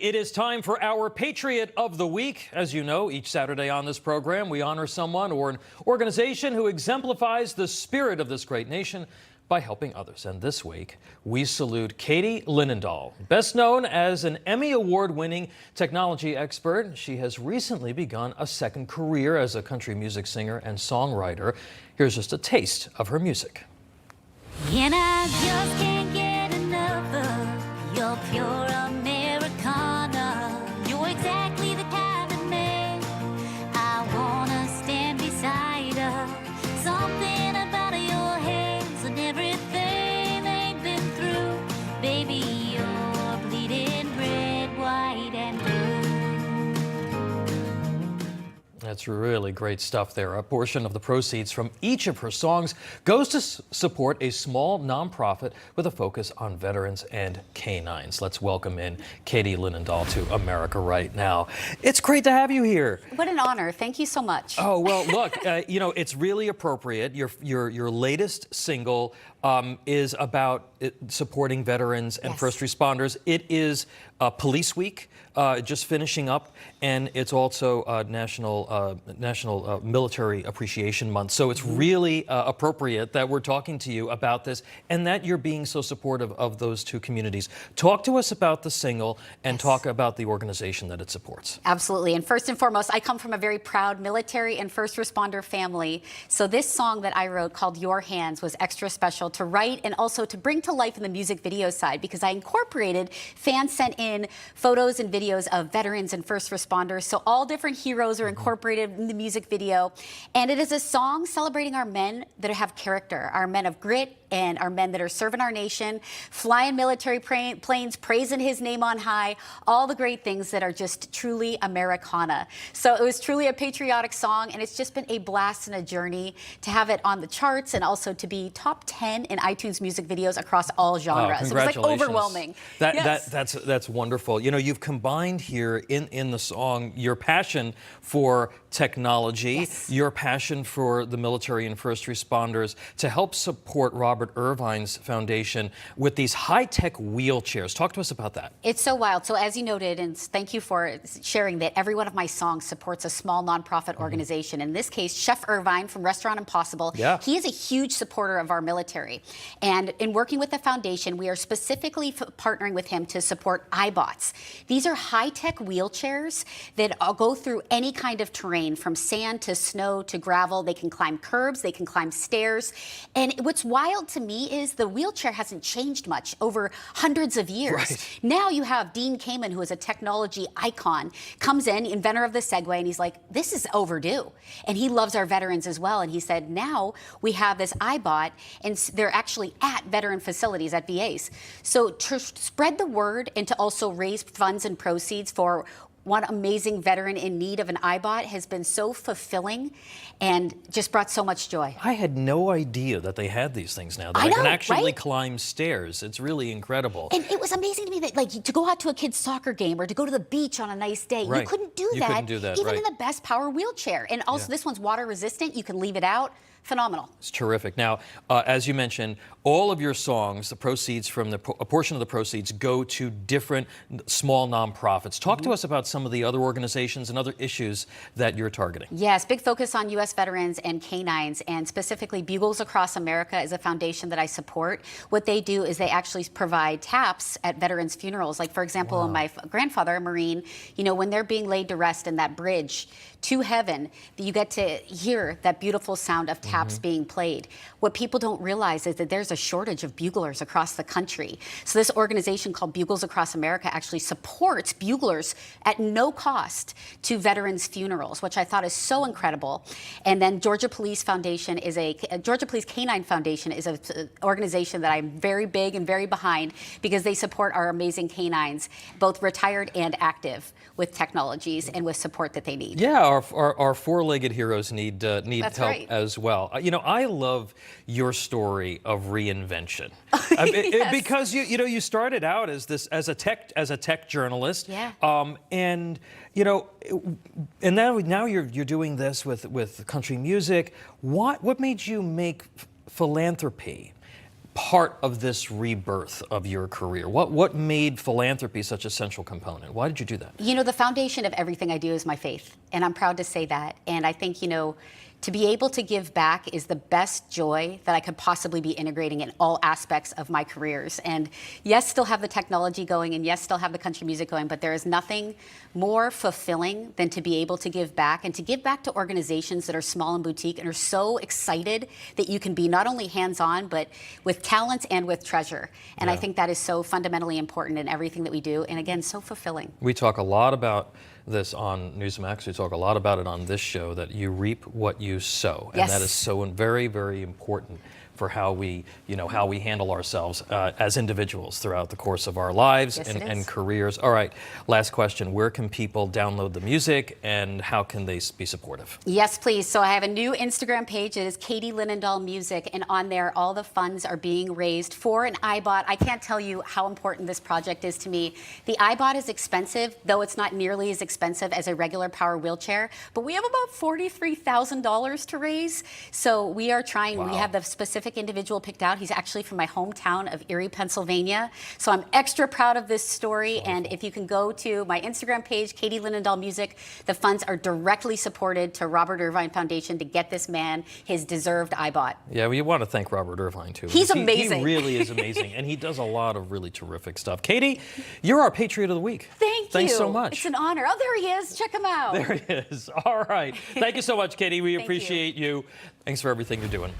It is time for our Patriot of the Week. As you know, each Saturday on this program, we honor someone or an organization who exemplifies the spirit of this great nation by helping others. And this week, we salute Katie Linendoll, best known as an Emmy Award-winning technology expert. She has recently begun a second career as a country music singer and songwriter. Here's just a taste of her music. And I just can't get enough of your pure Americana. You're exactly the kind of man I wanna stand beside her. Something about your hands and everything they've been through. Baby, you're bleeding red, white, and blue. That's really great stuff there. A portion of the proceeds from each of her songs goes to support a small nonprofit with a focus on veterans and canines. Let's welcome in Katie Linendoll to America Right Now. It's great to have you here. What an honor. Thank you so much. Oh, well, look, you know, it's really appropriate. Your latest single is about supporting veterans and first responders. It is Police Week, just finishing up, and it's also National Military Appreciation Month. So it's really appropriate that we're talking to you about this and that you're being so supportive of those two communities. Talk to us about the single and talk about the organization that it supports. Absolutely. And first and foremost, I come from a very proud military and first responder family. So this song that I wrote called Your Hands was extra special to write and also to bring to life in the music video side, because I incorporated, fans sent in photos and videos of veterans and first responders. So all different heroes are incorporated in the music video. And it is a song celebrating our men that have character, our men of grit, and our men that are serving our nation, flying military planes, praising his name on high, all the great things that are just truly Americana. So it was truly a patriotic song, and it's just been a blast and a journey to have it on the charts and also to be top 10 in iTunes music videos across all genres. Oh, it was like overwhelming. That's wonderful. You know, you've combined here in the song your passion for technology, your passion for the military and first responders to help support Robert Irvine's foundation with these high-tech wheelchairs. Talk to us about that. It's so wild. So as you noted, and thank you for sharing that, every one of my songs supports a small nonprofit organization. In this case, Chef Irvine from Restaurant Impossible. He is a huge supporter of our military. And in working with the foundation, we are specifically partnering with him to support iBots. These are high-tech wheelchairs that go through any kind of terrain, from sand to snow to gravel. They can climb curbs, they can climb stairs. And what's wild to me is the wheelchair hasn't changed much over hundreds of years. Now you have Dean Kamen, who is a technology icon, comes in, inventor of the Segway, and he's like, this is overdue. And he loves our veterans as well. And he said, now we have this iBot, and they're actually at veteran facilities, at VAs. So to spread the word and to also raise funds and proceeds for one amazing veteran in need of an iBot has been so fulfilling and just brought so much joy. I had no idea that they had these things now. That I can actually climb stairs. It's really incredible. And it was amazing to me that, like, to go out to a kid's soccer game or to go to the beach on a nice day, you couldn't do that, even in the best power wheelchair. And also this one's water resistant. You can leave it out. Phenomenal. It's terrific. Now, as you mentioned, all of your songs, the proceeds from a portion of the proceeds go to different small nonprofits. Talk to us about some of the other organizations and other issues that you're targeting. Yes, big focus on U.S. veterans and canines, and specifically Bugles Across America is a foundation that I support. What they do is they actually provide taps at veterans' funerals. Like, for example, my grandfather, a Marine, you know, when they're being laid to rest in that bridge to heaven, you get to hear that beautiful sound of taps being played. What people don't realize is that there's a shortage of buglers across the country. So this organization called Bugles Across America actually supports buglers at no cost to veterans' funerals, which I thought is so incredible. And then Georgia Police Foundation is Georgia Police Canine Foundation is an organization that I'm very big and very behind, because they support our amazing canines, both retired and active, with technologies and with support that they need. Yeah, our four-legged heroes need help as well. You know, I love your story of reinvention because you started out as a tech journalist, and you know, and now you're doing this with country music. What made you make philanthropy part of this rebirth of your career? What made philanthropy such a central component? Why did you do that? You know, the foundation of everything I do is my faith, and I'm proud to say that. And I think, you know, to be able to give back is the best joy that I could possibly be integrating in all aspects of my careers. And yes, still have the technology going, and yes, still have the country music going, but there is nothing more fulfilling than to be able to give back, and to give back to organizations that are small and boutique and are so excited that you can be not only hands-on, but with talent and with treasure. And I think that is so fundamentally important in everything that we do, and again, so fulfilling. We talk a lot about this on Newsmax. We talk a lot about it on this show, that you reap what you sow. And that is so very, very important for how we, how we handle ourselves as individuals throughout the course of our lives and careers. All right, last question. Where can people download the music, and how can they be supportive? Yes, please. So I have a new Instagram page. It is Katie Linendoll Music, and on there, all the funds are being raised for an iBot. I can't tell you how important this project is to me. The iBot is expensive, though it's not nearly as expensive as a regular power wheelchair, but we have about $43,000 to raise. So we are trying. We have the specific individual picked out. He's actually from my hometown of Erie, Pennsylvania. So I'm extra proud of this story. And if you can go to my Instagram page, Katie Linendoll Music, the funds are directly supported to Robert Irvine Foundation to get this man his deserved iBot. Yeah, we want to thank Robert Irvine too. He's amazing. He really is amazing, and he does a lot of really terrific stuff. Katie, you're our Patriot of the Week. Thanks so much. It's an honor. Oh, there he is. Check him out. There he is. All right. Thank you so much, Katie. We appreciate you. Thanks for everything you're doing.